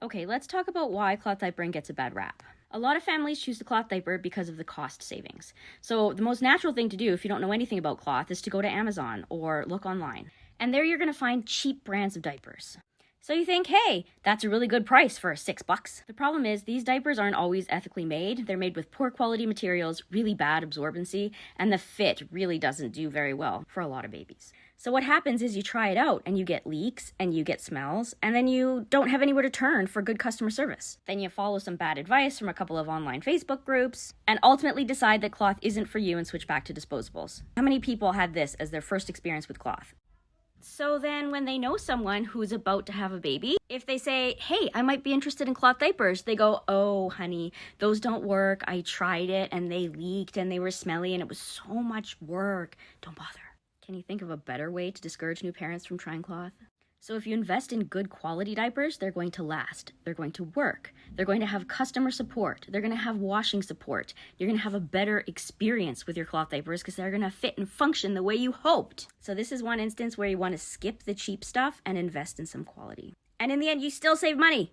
Okay, let's talk about why cloth diapering gets a bad rap. A lot of families choose the cloth diaper because of the cost savings. So the most natural thing to do if you don't know anything about cloth is to go to Amazon or look online. And there you're going to find cheap brands of diapers. So you think, hey, that's a really good price for $6. The problem is these diapers aren't always ethically made. They're made with poor quality materials, really bad absorbency, and the fit really doesn't do very well for a lot of babies. So what happens is you try it out and you get leaks and you get smells, and then you don't have anywhere to turn for good customer service. Then you follow some bad advice from a couple of online Facebook groups and ultimately decide that cloth isn't for you and switch back to disposables. How many people had this as their first experience with cloth? So then when they know someone who's about to have a baby, if they say, hey, I might be interested in cloth diapers, they go, oh, honey, those don't work. I tried it and they leaked and they were smelly and it was so much work. Don't bother. Can you think of a better way to discourage new parents from trying cloth? So if you invest in good quality diapers, they're going to last. They're going to work. They're going to have customer support. They're going to have washing support. You're going to have a better experience with your cloth diapers because they're going to fit and function the way you hoped. So this is one instance where you want to skip the cheap stuff and invest in some quality. And in the end, you still save money.